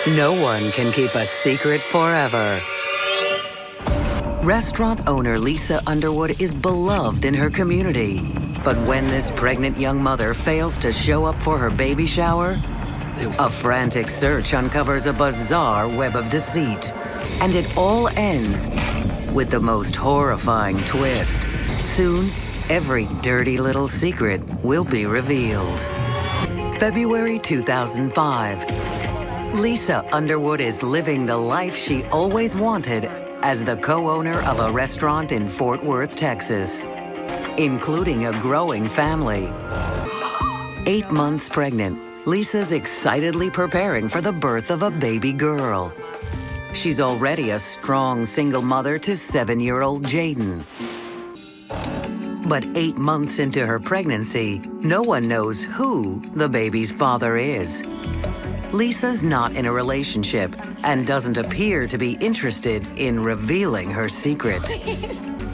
No one can keep a secret forever. Restaurant owner Lisa Underwood is beloved in her community. But when this pregnant young mother fails to show up for her baby shower, a frantic search uncovers a bizarre web of deceit. And it all ends with the most horrifying twist. Soon, every dirty little secret will be revealed. February 2005. Lisa Underwood is living the life she always wanted as the co-owner of a restaurant in Fort Worth, Texas, including a growing family. 8 months pregnant, Lisa's excitedly preparing for the birth of a baby girl. She's already a strong single mother to 7-year-old Jaden. But 8 months into her pregnancy, no one knows who the baby's father is. Lisa's not in a relationship and doesn't appear to be interested in revealing her secret.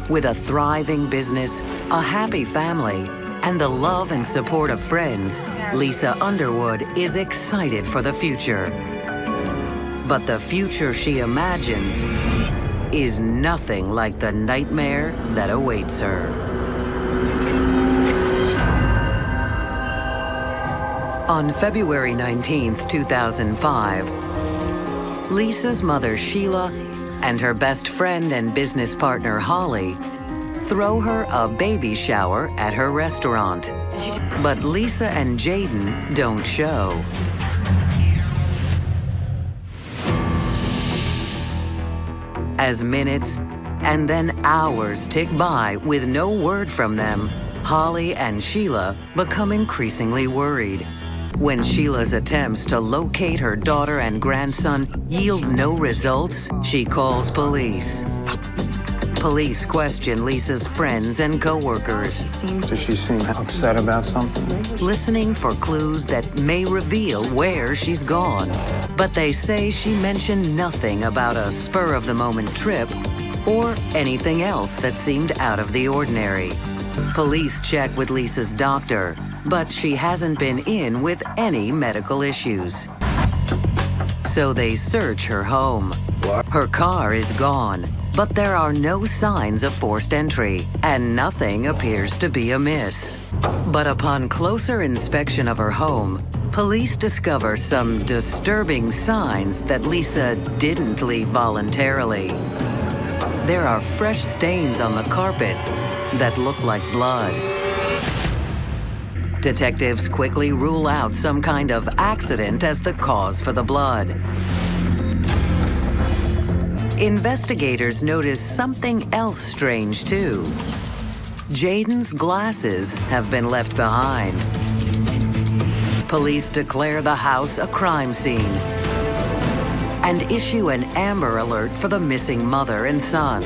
With a thriving business, a happy family, and the love and support of friends, Lisa Underwood is excited for the future. But the future she imagines is nothing like the nightmare that awaits her. On February 19th, 2005, Lisa's mother, Sheila, and her best friend and business partner, Holly, throw her a baby shower at her restaurant. But Lisa and Jaden don't show. As minutes and then hours tick by with no word from them, Holly and Sheila become increasingly worried. When Sheila's attempts to locate her daughter and grandson yield no results, she calls police. Police question Lisa's friends and co-workers. Does she seem upset about something? Listening for clues that may reveal where she's gone. But they say she mentioned nothing about a spur-of-the-moment trip or anything else that seemed out of the ordinary. Police check with Lisa's doctor, but she hasn't been in with any medical issues. So they search her home. Her car is gone, but there are no signs of forced entry, and nothing appears to be amiss. But upon closer inspection of her home, police discover some disturbing signs that Lisa didn't leave voluntarily. There are fresh stains on the carpet that look like blood. Detectives quickly rule out some kind of accident as the cause for the blood. Investigators notice something else strange, too. Jaden's glasses have been left behind. Police declare the house a crime scene and issue an Amber Alert for the missing mother and son.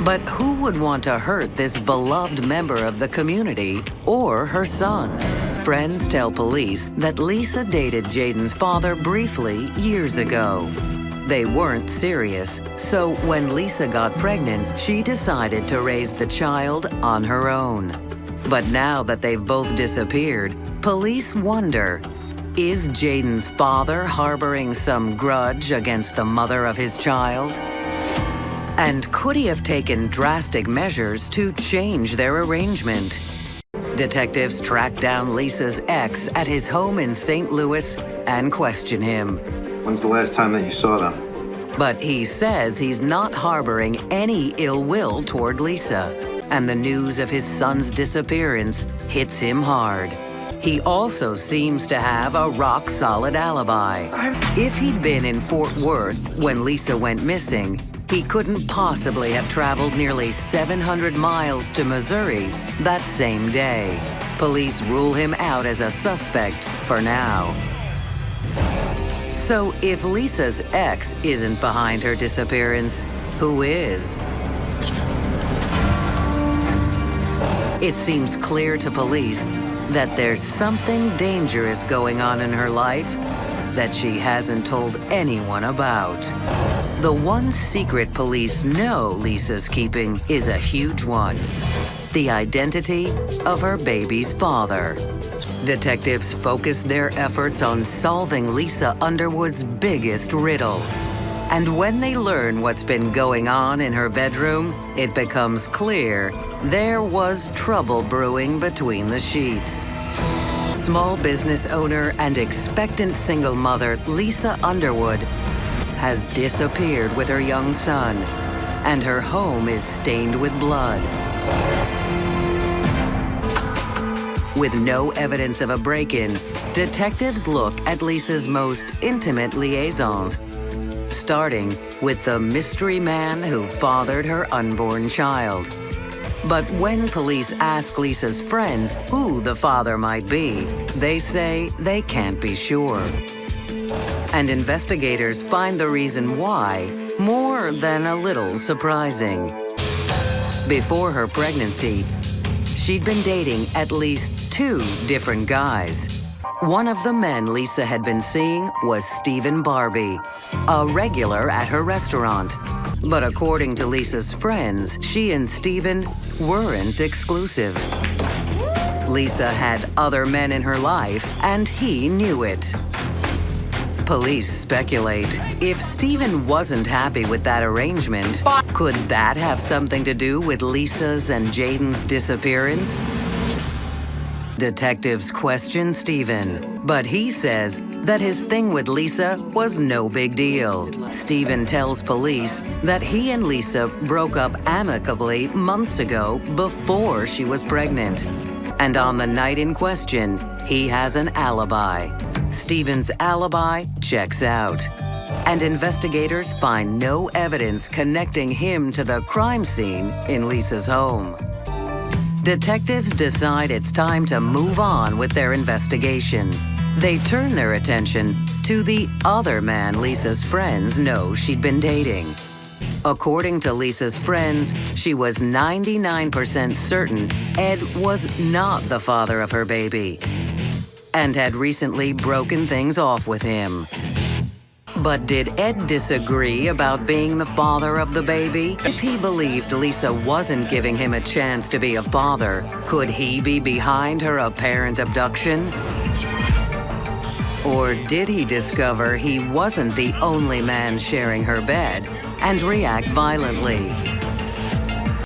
But who would want to hurt this beloved member of the community or her son? Friends tell police that Lisa dated Jaden's father briefly years ago. They weren't serious, so when Lisa got pregnant, she decided to raise the child on her own. But now that they've both disappeared, police wonder, is Jaden's father harboring some grudge against the mother of his child? And could he have taken drastic measures to change their arrangement? Detectives track down Lisa's ex at his home in St. Louis and question him. When's the last time that you saw them? But he says he's not harboring any ill will toward Lisa, and the news of his son's disappearance hits him hard. He also seems to have a rock-solid alibi. If he'd been in Fort Worth when Lisa went missing, he couldn't possibly have traveled nearly 700 miles to Missouri that same day. Police rule him out as a suspect for now. So if Lisa's ex isn't behind her disappearance, who is? It seems clear to police that there's something dangerous going on in her life that she hasn't told anyone about. The one secret police know Lisa's keeping is a huge one: the identity of her baby's father. Detectives focus their efforts on solving Lisa Underwood's biggest riddle. And when they learn what's been going on in her bedroom, it becomes clear there was trouble brewing between the sheets. Small business owner and expectant single mother Lisa Underwood has disappeared with her young son, and her home is stained with blood. With no evidence of a break-in, detectives look at Lisa's most intimate liaisons, starting with the mystery man who fathered her unborn child. But when police ask Lisa's friends who the father might be, they say they can't be sure. And investigators find the reason why more than a little surprising. Before her pregnancy, she'd been dating at least 2 different guys. One of the men Lisa had been seeing was Stephen Barbie, a regular at her restaurant. But according to Lisa's friends, she and Stephen weren't exclusive. Lisa had other men in her life, and he knew it. Police speculate if Stephen wasn't happy with that arrangement, could that have something to do with Lisa's and Jaden's disappearance? Detectives question Stephen, but he says that his thing with Lisa was no big deal. Stephen tells police that he and Lisa broke up amicably months ago before she was pregnant. And on the night in question, he has an alibi. Stephen's alibi checks out, and investigators find no evidence connecting him to the crime scene in Lisa's home. Detectives decide it's time to move on with their investigation. They turn their attention to the other man Lisa's friends know she'd been dating. According to Lisa's friends, she was 99% certain Ed was not the father of her baby and had recently broken things off with him. But did Ed disagree about being the father of the baby? If he believed Lisa wasn't giving him a chance to be a father, could he be behind her apparent abduction? Or did he discover he wasn't the only man sharing her bed and react violently?